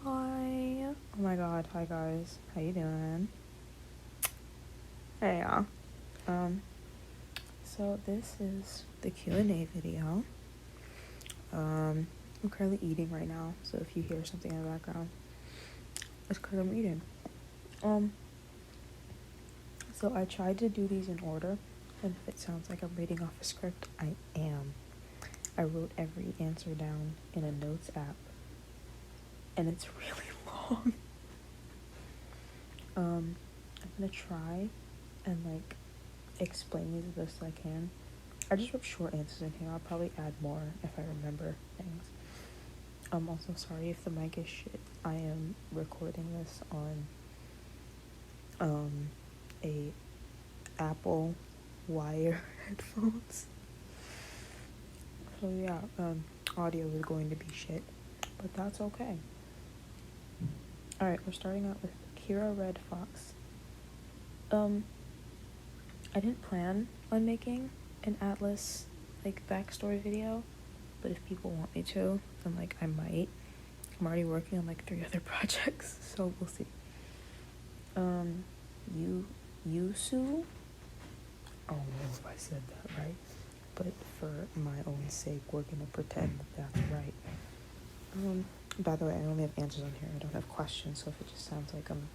Hi. Oh my god. Hi guys. How you doing? Hey y'all. Um. So this is the Q&A video. I'm currently eating right now, so if you hear something in the background, it's because I'm eating. Um. So I tried to do these in order, and if it sounds like I'm reading off a script, I am. I wrote every answer down in a notes app, and it's really long. I'm gonna try and explain these the best I can. I just wrote short answers in here. I'll probably add more if I remember things. I'm also sorry if the mic is shit. I am recording this on a Apple wire headphones. So yeah, audio is going to be shit, but that's okay. Alright, we're starting out with Kira Red Fox. I didn't plan on making an Atlas backstory video, but if people want me to, then I might. I'm already working on 3 other projects, so we'll see. Yusu? I don't know if I said that right, but for my own sake, we're gonna pretend that that's right. By the way, I only have answers on here. I don't have questions, so if it just sounds like I'm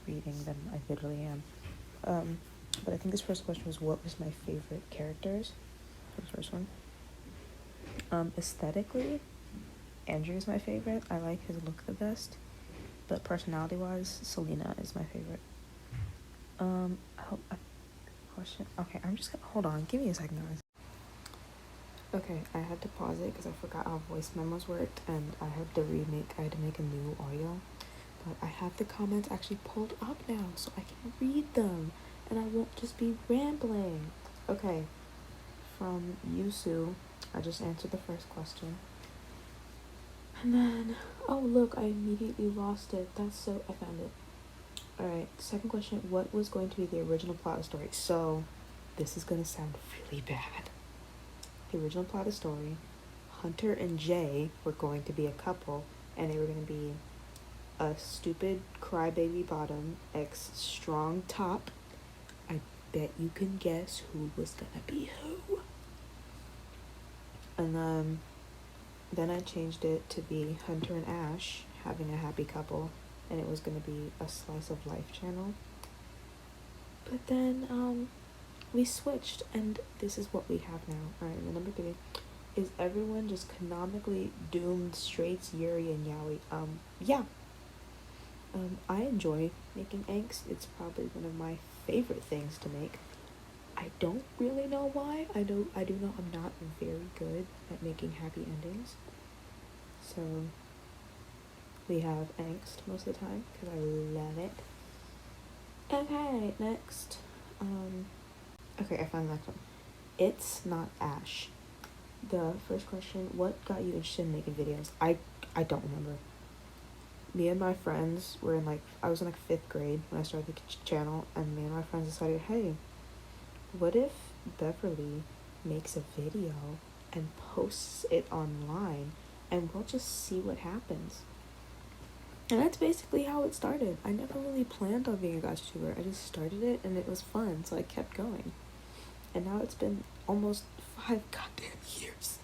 reading, then I literally am. But I think this first question was, what was my favorite characters? The first one. Aesthetically, Andrew is my favorite. I like his look the best. But personality-wise, Selena is my favorite. Question. Okay, I'm just gonna hold on. Give me a second, guys. Okay, I had to pause it because I forgot how voice memos worked, and I had to make a new audio. But I have the comments actually pulled up now, so I can read them, and I won't just be rambling. Okay, from Yusu, I just answered the first question. And then, oh look, I immediately lost it. I found it. Alright, second question, what was going to be the original plot of the story? So, this is going to sound really bad. The original plot of the story, Hunter and Jay were going to be a couple, and they were going to be a stupid crybaby bottom, ex strong top. I bet you can guess who was going to be who. And then I changed it to be Hunter and Ash having a happy couple, and it was going to be a slice of life channel. But then we switched, and this is what we have now. Alright, and number 3 is everyone just canonically doomed straights Yuri and Yaoi. Yeah. I enjoy making angst. It's probably one of my favorite things to make. I don't really know why. I do know I'm not very good at making happy endings. So we have angst most of the time because I love it. Okay, next. Okay, I found the next one. It's not Ash. The first question, what got you interested in making videos? I don't remember. Me and my friends were I was in 5th grade when I started the channel, and me and my friends decided, hey, what if Beverly makes a video and posts it online, and we'll just see what happens? And that's basically how it started. I never really planned on being a gotcha tuber. I just started it, and it was fun, so I kept going. And now it's been almost 5 goddamn years.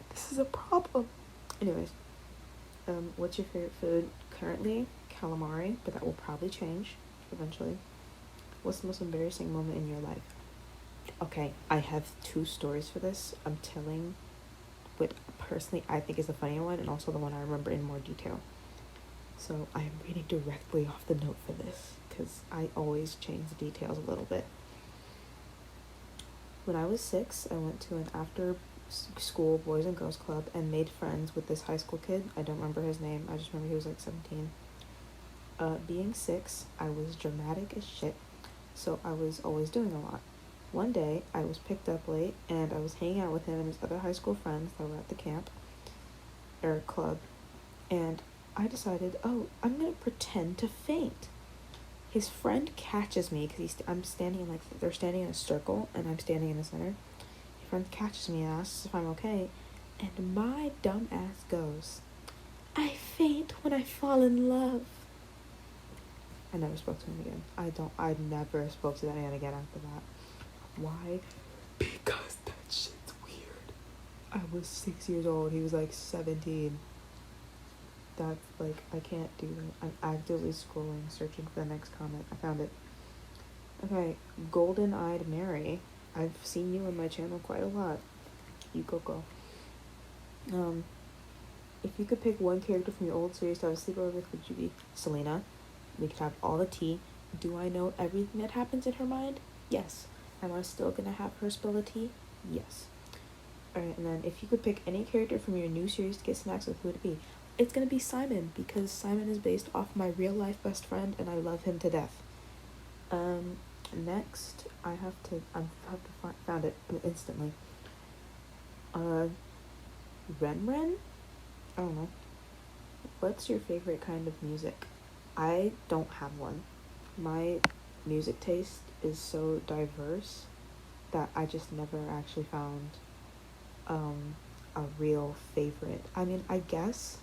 This is a problem. Anyways, what's your favorite food? Currently, calamari, but that will probably change eventually. What's the most embarrassing moment in your life? Okay, I have 2 stories for this. I'm telling what personally I think is the funnier one, and also the one I remember in more detail. So I am reading directly off the note for this, because I always change the details a little bit. When I was 6, I went to an after-school Boys and Girls Club and made friends with this high school kid. I don't remember his name. I just remember he was 17. Being 6, I was dramatic as shit, so I was always doing a lot. One day, I was picked up late, and I was hanging out with him and his other high school friends that were at the camp, or club, and I decided, oh, I'm gonna pretend to faint. His friend catches me because I'm standing they're standing in a circle, and I'm standing in the center. His friend catches me and asks if I'm okay, and my dumb ass goes, I faint when I fall in love. I never spoke to him again. I never spoke to that man again after that. Why? Because that shit's weird. I was 6 years old. He was like 17. That's like, I can't do that. I'm actively scrolling, searching for the next comment. I found it. Okay, Golden Eyed Mary. I've seen you on my channel quite a lot. You go. If you could pick one character from your old series to have a sleepover with, would you be Selena? We could have all the tea. Do I know everything that happens in her mind? Yes. Am I still gonna have her spill the tea? Yes. Alright, and then if you could pick any character from your new series to get snacks with, who would it be? It's gonna be Simon, because Simon is based off my real life best friend and I love him to death. Next, I have to found it instantly. Ren? I don't know. What's your favorite kind of music? I don't have one. My music taste is so diverse that I just never actually found a real favorite. I mean, I guess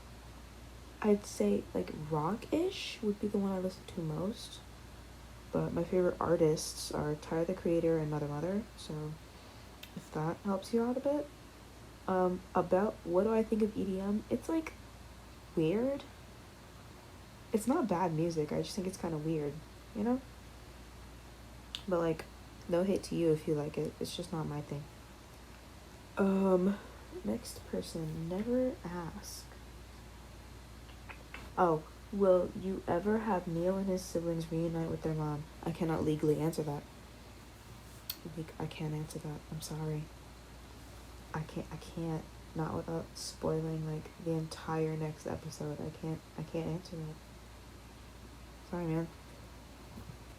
I'd say like rock-ish would be the one I listen to most. But my favorite artists are Tyler the Creator and Mother Mother, so if that helps you out a bit. About what do I think of EDM? It's like weird. It's not bad music, I just think it's kind of weird, you know? But like, no hate to you if you like it, it's just not my thing. Next person, never ask. Oh, will you ever have Neil and his siblings reunite with their mom? I cannot legally answer that. I can't answer that. I'm sorry. I can't. Not without spoiling like the entire next episode. I can't answer that. Sorry, man.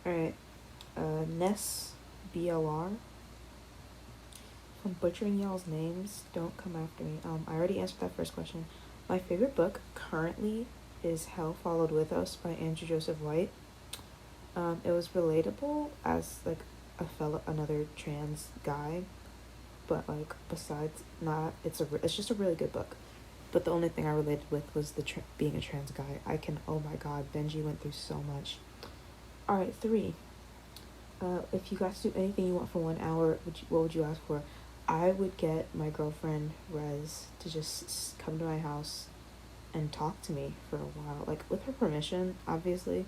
Alright. Ness BLR. If I'm butchering y'all's names, don't come after me. I already answered that first question. My favorite book currently is Hell Followed With Us by Andrew Joseph White. It was relatable as like another trans guy, but like besides not, it's just a really good book. But the only thing I related with was the being a trans guy. Oh my god, Benji went through so much. Alright, 3. If you guys do anything you want for 1 hour, what would you ask for? I would get my girlfriend Rez to just come to my house and talk to me for a while, like with her permission, obviously,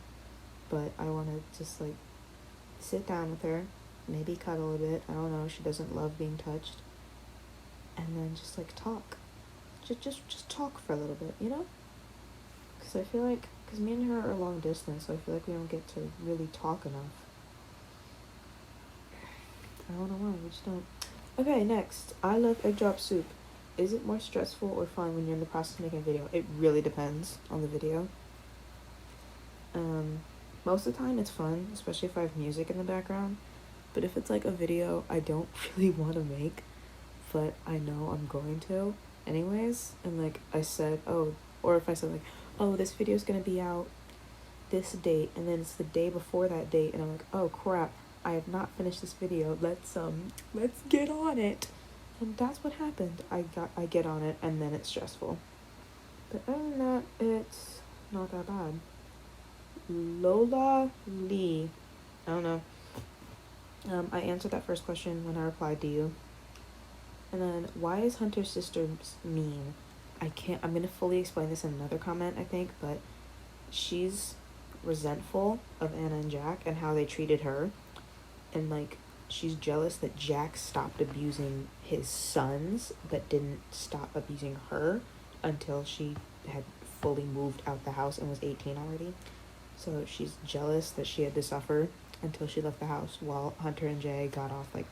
but I want to just like sit down with her, maybe cuddle a bit. I don't know, she doesn't love being touched, and then just like talk, just talk for a little bit, you know? Because I feel like, because me and her are long distance, so I feel like we don't get to really talk enough. I don't know why, we just don't. Okay, next. I love egg drop soup. Is it more stressful or fun when you're in the process of making a video? It really depends on the video. Most of the time it's fun, especially if I have music in the background. But if it's like a video I don't really want to make, but I know I'm going to anyways, and like I said, or if I said like, oh, this video's gonna be out this date, and then it's the day before that date, and I'm like, oh crap, I have not finished this video, let's get on it. And that's what happened. I get on it, and then it's stressful. But other than that, it's not that bad. Lola Lee. I don't know. I answered that first question when I replied to you. And then, why is Hunter's sister mean? I'm gonna fully explain this in another comment, I think, but she's resentful of Anna and Jack and how they treated her. And like, she's jealous that Jack stopped abusing his sons, but didn't stop abusing her until she had fully moved out the house and was 18 already. So she's jealous that she had to suffer until she left the house while Hunter and Jay got off like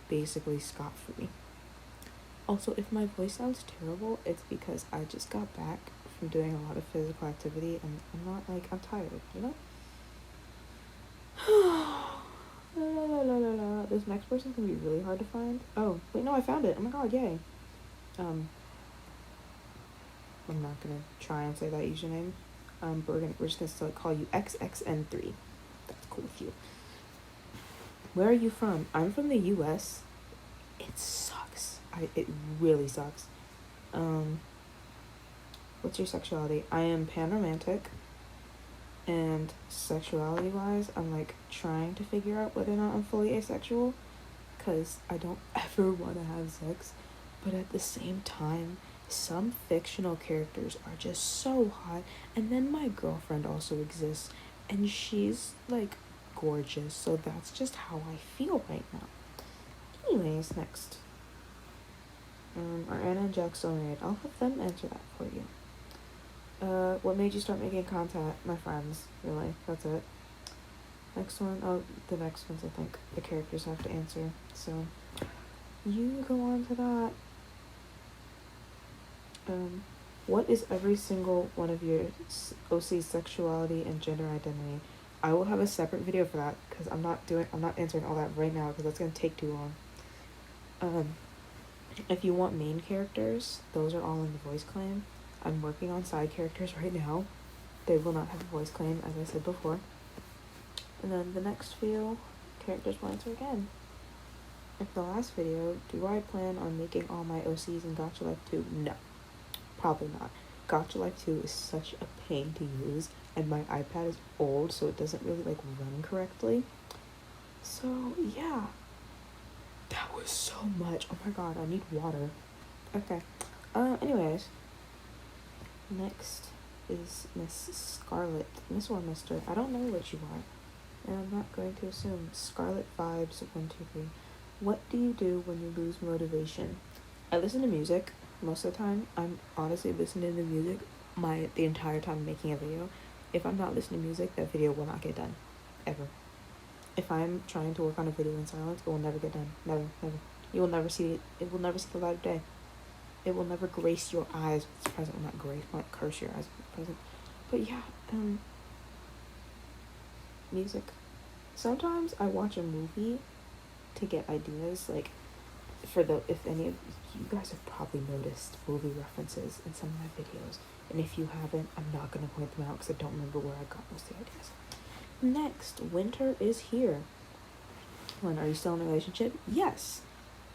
basically scot-free. Also, if my voice sounds terrible, it's because I just got back from doing a lot of physical activity and I'm tired, you know? This next person's gonna be really hard to find. Oh, wait, no, I found it. Oh my god, yay. I'm not gonna try and say that username. But we're just gonna still call you XXN3. That's cool with you. Where are you from? I'm from the US. It sucks. It really sucks. What what's your sexuality? I am panromantic, and sexuality wise, I'm like trying to figure out whether or not I'm fully asexual, because I don't ever want to have sex, but at the same time, some fictional characters are just so hot. And then my girlfriend also exists, and she's like gorgeous, so that's just how I feel right now. Anyways, next. Are Anna and Jack still married? I'll have them answer that for you. What made you start making content? My friends, really. That's it. Next one. Oh, the next ones I think the characters have to answer. So, you go on to that. What is every single one of your OC's sexuality and gender identity? I will have a separate video for that, because I'm not answering all that right now, because that's going to take too long. If you want main characters, those are all in the voice claim. I'm working on side characters right now. They will not have a voice claim, as I said before. And then the next few characters will answer again. In the last video, do I plan on making all my OCs in Gacha Life 2? No. Probably not. Gacha Life 2 is such a pain to use, and my iPad is old, so it doesn't really like run correctly. So yeah, that was so much. Oh my god, I need water. Okay. Anyways, next is Miss Scarlet. Miss or Mister, I don't know what you are, and I'm not going to assume. Scarlet Vibes 123. What do you do when you lose motivation? I listen to music. Most of the time, I'm honestly listening to music the entire time I'm making a video. If I'm not listening to music, that video will not get done. Ever. If I'm trying to work on a video in silence, it will never get done. Never, never. You will never see it. It will never see the light of day. It will never grace your eyes with its presence. Well, not grace, not curse your eyes with its presence. But yeah, music. Sometimes I watch a movie to get ideas, like, if any of you guys have probably noticed movie references in some of my videos, and if you haven't, I'm not going to point them out because I don't remember where I got most of the ideas. Next, winter is here. When are you still in a relationship? Yes.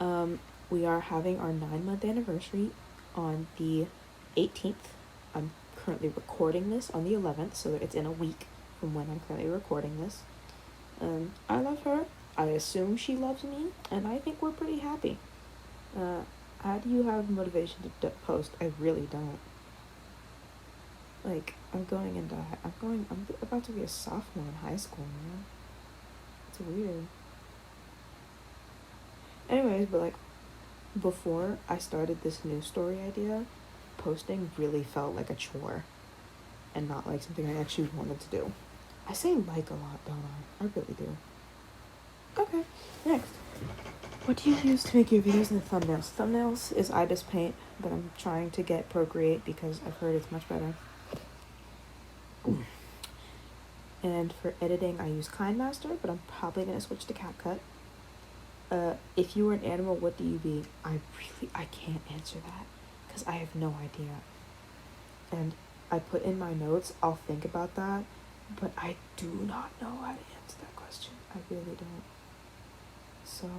We are having our 9-month anniversary on the 18th. I'm currently recording this on the 11th, so it's in a week from when I'm currently recording this. I love her. I assume she loves me, and I think we're pretty happy. How do you have motivation to post? I really don't. Like, I'm about to be a sophomore in high school, man. It's weird. Anyways, but like, before I started this new story idea, posting really felt like a chore, and not like something I actually wanted to do. I say like a lot, don't I? I really do. Okay, next. What do you use to make your videos and the thumbnails? Thumbnails is Ibis Paint, but I'm trying to get Procreate because I've heard it's much better. And for editing, I use KineMaster, but I'm probably going to switch to CapCut. If you were an animal, what do you be? I can't answer that because I have no idea. And I put in my notes, I'll think about that, but I do not know how to answer that question. I really don't. So,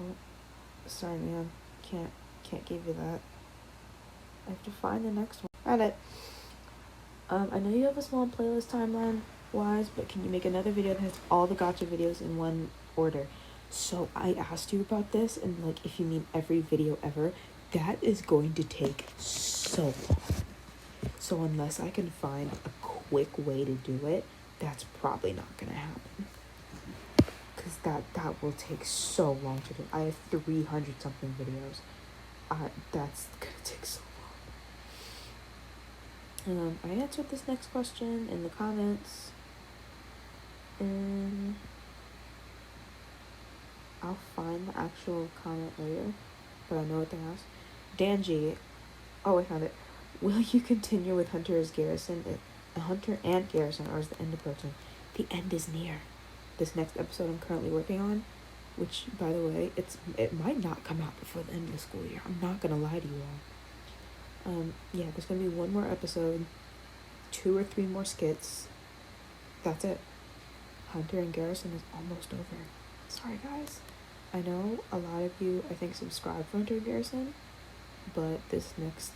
sorry man, can't give you that. I have to find the next one. Got it. I know you have a small playlist timeline wise, but can you make another video that has all the gacha videos in one order? So I asked you about this, and like, if you mean every video ever, that is going to take so long. So unless I can find a quick way to do it, that's probably not gonna happen. Because that will take so long to do. I have 300 something videos. That's gonna take so long. I answered this next question in the comments. And I'll find the actual comment later, but I know what they asked. Danji, oh, I found it. Will you continue with Hunter and Garrison, or is the end approaching? The end is near. This next episode I'm currently working on, which, by the way, it might not come out before the end of the school year. I'm not gonna lie to you all. Yeah, there's gonna be one more episode, 2 or 3 more skits. That's it. Hunter and Garrison is almost over. Sorry, guys. I know a lot of you, I think, subscribe for Hunter and Garrison, but this next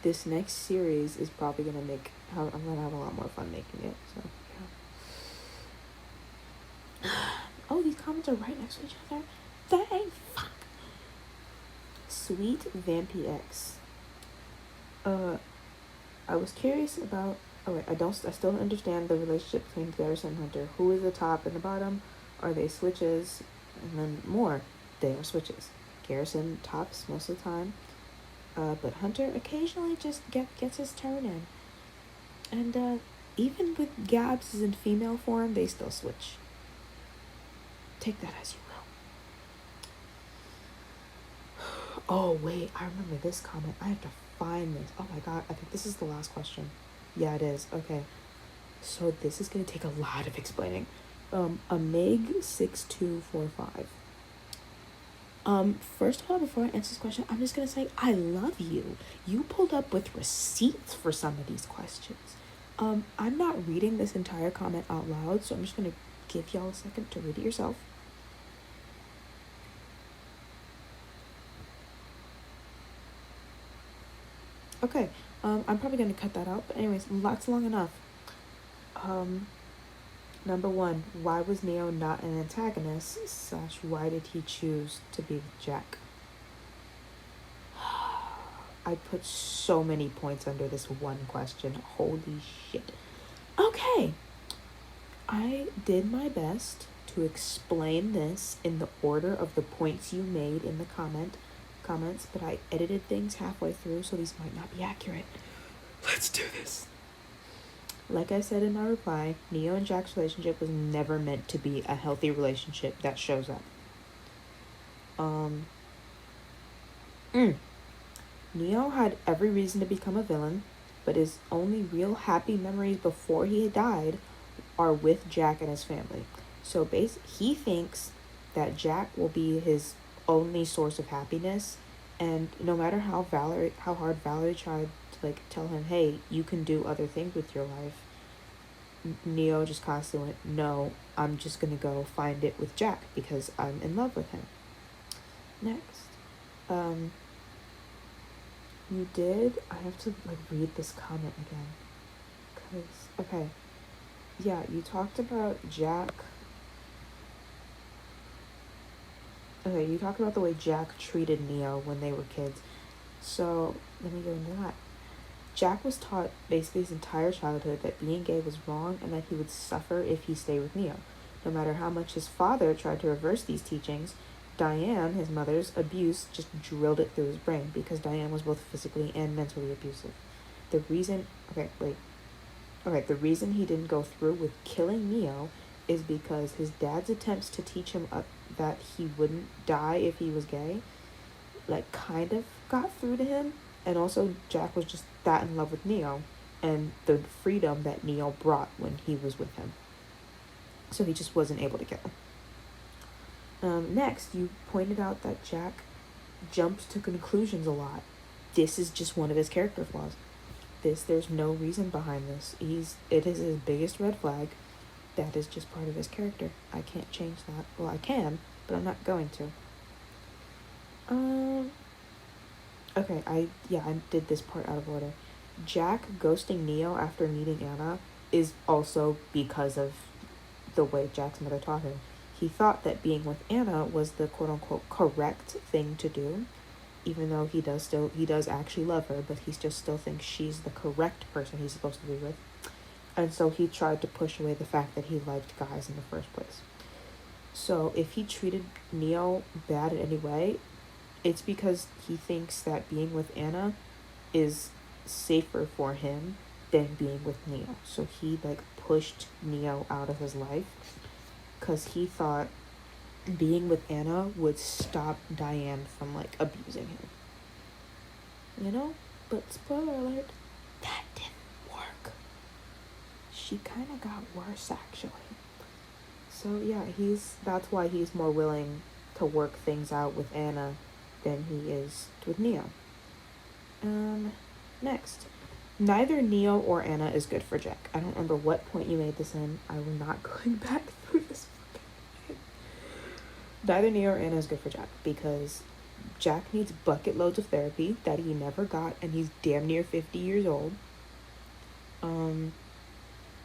this next series is probably gonna I'm gonna have a lot more fun making it. So yeah. Oh, these comments are right next to each other. Dang, fuck. Sweet Vampy X. I was curious about. Oh wait, I still don't understand the relationship between Garrison and Hunter. Who is the top and the bottom? Are they switches? And then more, they are switches. Garrison tops most of the time, but Hunter occasionally just gets his turn in. And even with Gabs in female form, they still switch. Take that as you will. Oh wait, I remember this comment. I have to find this. Oh my god, I think this is the last question. Yeah, it is. Okay. So this is gonna take a lot of explaining. A Meg 6245. First of all, before I answer this question, I'm just gonna say I love you. You pulled up with receipts for some of these questions. I'm not reading this entire comment out loud, so I'm just gonna give y'all a second to read it yourself. Okay, I'm probably gonna cut that out, but anyways, that's long enough. Number one, why was Neo not an antagonist? / why did he choose to be with Jack? I put so many points under this one question. Holy shit. Okay. I did my best to explain this in the order of the points you made in the comments, but I edited things halfway through, so these might not be accurate. Let's do this. Like I said in my reply, Neo and Jack's relationship was never meant to be a healthy relationship that shows up. Neo had every reason to become a villain, but his only real happy memories before he died are with Jack and his family. So he thinks that Jack will be his only source of happiness, and no matter how hard Valerie tried to tell him, hey, you can do other things with your life, Neo just constantly went, no, I'm just gonna go find it with Jack because I'm in love with him. Next, you did. I have to read this comment again, okay, yeah, you talked about Jack. Okay, you talked about the way Jack treated Neo when they were kids. So let me go into that. Jack was taught basically his entire childhood that being gay was wrong and that he would suffer if he stayed with Neo. No matter how much his father tried to reverse these teachings, Diane, his mother's abuse, just drilled it through his brain because Diane was both physically and mentally abusive. The reason he didn't go through with killing Neo is because his dad's attempts to teach him that he wouldn't die if he was gay, kind of got through to him. And also, Jack was just that in love with Neo and the freedom that Neo brought when he was with him. So he just wasn't able to kill him. Next, you pointed out that Jack jumps to conclusions a lot. This is just one of his character flaws. There's no reason behind this. It is his biggest red flag. That is just part of his character. I can't change that. Well, I can, but I'm not going to. Okay, I did this part out of order. Jack ghosting Neo after meeting Anna is also because of the way Jack's mother taught him. He thought that being with Anna was the quote-unquote correct thing to do, even though he does actually love her, but he just still thinks she's the correct person he's supposed to be with. And so he tried to push away the fact that he liked guys in the first place. So if he treated Neo bad in any way, it's because he thinks that being with Anna is safer for him than being with Neo. So he pushed Neo out of his life because he thought being with Anna would stop Diane from abusing him. But spoiler alert, that didn't work. She kind of got worse actually. So yeah, that's why he's more willing to work things out with Anna than he is with Neo. Next. Neither Neo or Anna is good for Jack. I don't remember what point you made this in. I will not going back through this. Neither Neo or Anna is good for Jack because Jack needs bucket loads of therapy that he never got, and he's damn near 50 years old.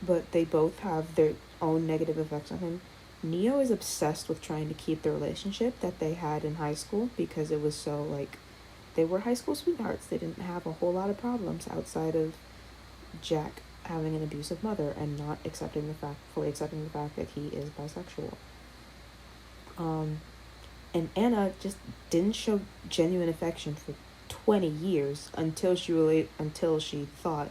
But they both have their own negative effects on him. Neo is obsessed with trying to keep the relationship that they had in high school because it was so, like, they were high school sweethearts. They didn't have a whole lot of problems outside of Jack having an abusive mother and not fully accepting the fact that he is bisexual. And Anna just didn't show genuine affection for 20 years until she thought,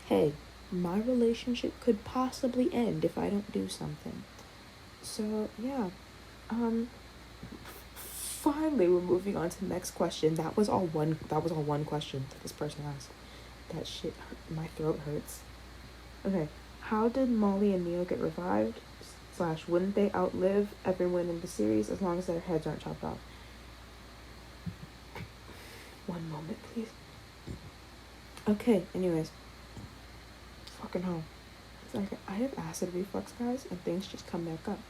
hey, my relationship could possibly end if I don't do something. So yeah, finally we're moving on to the next question. That was all one question that this person asked. That shit hurt. My throat hurts. Okay, how did Molly and Neo get revived? / wouldn't they outlive everyone in the series as long as their heads aren't chopped off? One moment, please. Okay, anyways. Fucking hell. It's like I have acid reflux, guys, and things just come back up.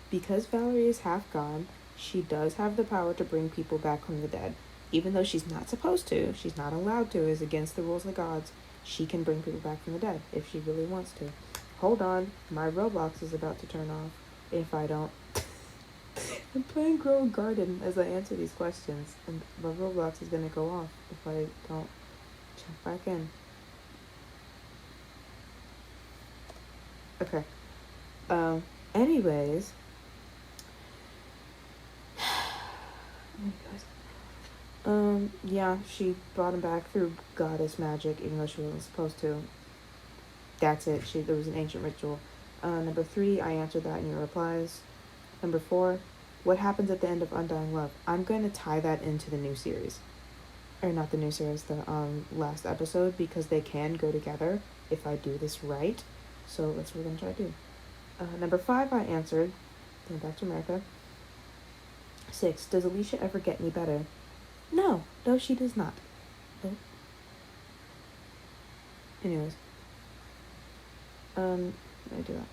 Because Valerie is half god, she does have the power to bring people back from the dead. Even though she's not supposed to, she's not allowed to, is against the rules of the gods, she can bring people back from the dead if she really wants to. Hold on, my Roblox is about to turn off if I don't. I'm playing Grow a Garden as I answer these questions, and my Roblox is gonna go off if I don't check back in. Okay. Anyways. Yeah, she brought him back through goddess magic, even though she wasn't supposed to. That's it. There was an ancient ritual. Number 3, I answered that in your replies. Number 4, what happens at the end of Undying Love? I'm going to tie that into the new series. Or not the new series, the last episode, because they can go together if I do this right. So that's what we're going to try to do. Number 5, I answered. Going back to America. 6, does Alicia ever get any better? No, she does not. Nope. Anyways. Let me do that.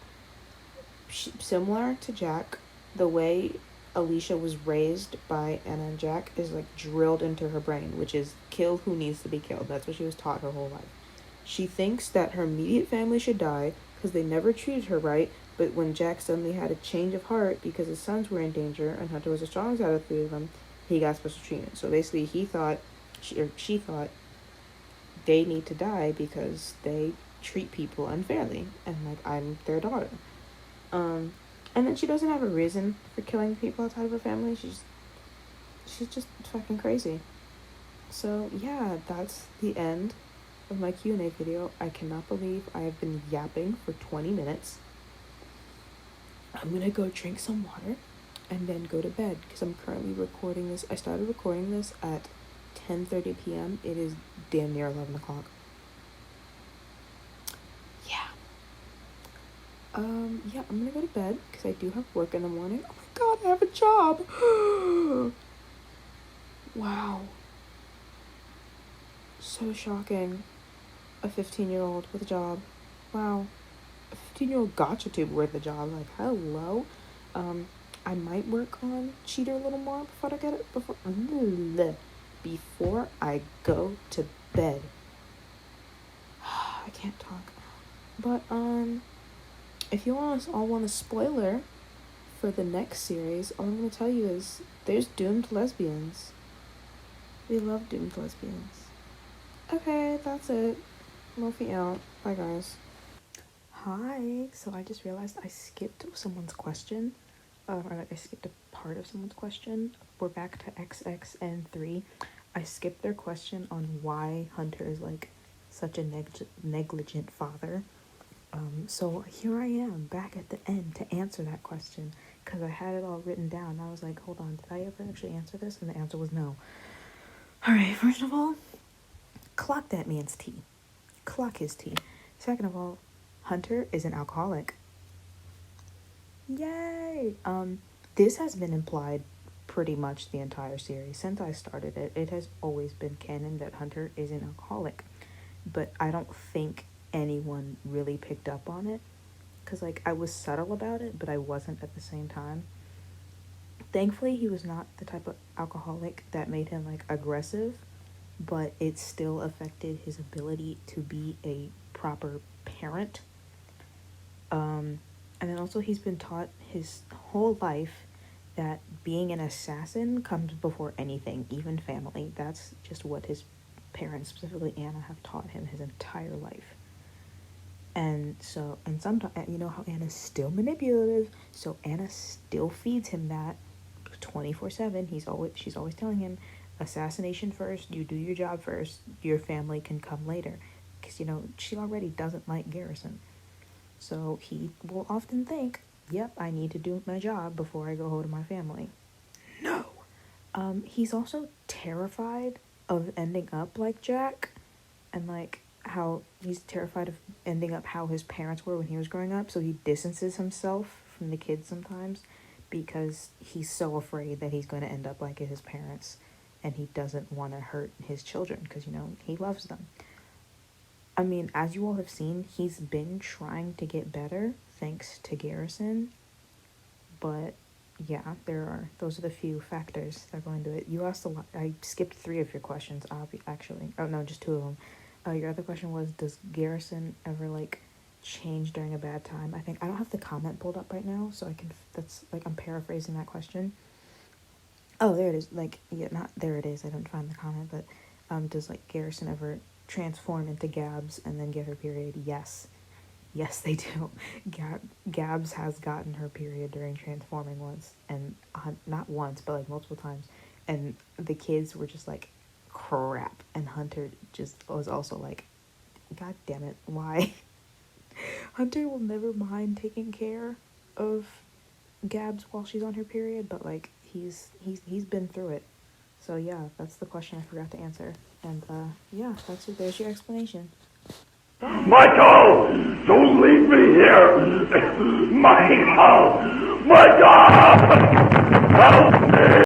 Similar to Jack, the way Alicia was raised by Anna and Jack is like drilled into her brain, which is kill who needs to be killed. That's what she was taught her whole life. She thinks that her immediate family should die because they never treated her right, but when Jack suddenly had a change of heart because his sons were in danger and Hunter was the strongest out of the 3 of them, he got special treatment. So basically she thought they need to die because they treat people unfairly, and like I'm their daughter. And then she doesn't have a reason for killing people outside of her family. She's just fucking crazy. So yeah, that's the end of my Q&A video. I cannot believe I have been yapping for 20 minutes. I'm gonna go drink some water and then go to bed because I'm currently recording this. I started recording this at 10:30 p.m. It is damn near 11 o'clock. Yeah, I'm gonna go to bed because I do have work in the morning. Oh my god, I have a job! Wow. So shocking. A 15-year-old with a job. Wow. A 15-year-old gotcha tube with a job. Like, hello. I might work on Cheater a little more before I go to bed. I can't talk. But, if you all want a spoiler for the next series, all I'm going to tell you is there's doomed lesbians. We love doomed lesbians. Okay, that's it. Mophie out. Bye, guys. Hi. So I just realized I skipped someone's question. Or like I skipped a part of someone's question. We're back to XXN3. I skipped their question on why Hunter is like such a negligent father. So here I am back at the end to answer that question because I had it all written down. I was like, hold on, did I ever actually answer this? And the answer was no. All right, first of all, clock that man's tea. Clock his tea. Second of all, Hunter is an alcoholic. Yay! This has been implied pretty much the entire series. Since I started it, it has always been canon that Hunter is an alcoholic. But I don't think anyone really picked up on it because like I was subtle about it, but I wasn't at the same time. thankfully he was not the type of alcoholic that made him like aggressive, but it still affected his ability to be a proper parent. And then also he's been taught his whole life that being an assassin comes before anything, even family. That's just what his parents, specifically Anna, have taught him his entire life. And so, and sometimes, you know how Anna's still manipulative, so Anna still feeds him that 24/7. She's always telling him, assassination first, you do your job first, your family can come later. Because, you know, she already doesn't like Garrison. So he will often think, yep, I need to do my job before I go home to my family. No! He's also terrified of ending up like Jack, and like how he's terrified of ending up how his parents were when he was growing up, so he distances himself from the kids sometimes because he's so afraid that he's going to end up like his parents, and he doesn't want to hurt his children because, you know, he loves them. I mean, as you all have seen, he's been trying to get better thanks to Garrison, but yeah, those are the few factors that go into it. You asked a lot. I skipped 3 of your questions, actually. Oh, no, just 2 of them. Your other question was, does Garrison ever, like, change during a bad time? I don't have the comment pulled up right now, so I'm paraphrasing that question. Oh, there it is. Like, yeah, not, there it is. I didn't find the comment, but, does, like, Garrison ever transform into Gabs and then get her period? Yes. Yes, they do. Gabs has gotten her period during transforming once, and not once, but like multiple times. And the kids were just like, crap. And Hunter just was also like, God damn it, why? Hunter will never mind taking care of Gabs while she's on her period, but like he's been through it. So yeah, that's the question I forgot to answer. And yeah, there's your explanation. Michael! Don't leave me here! Michael! Michael! Help me!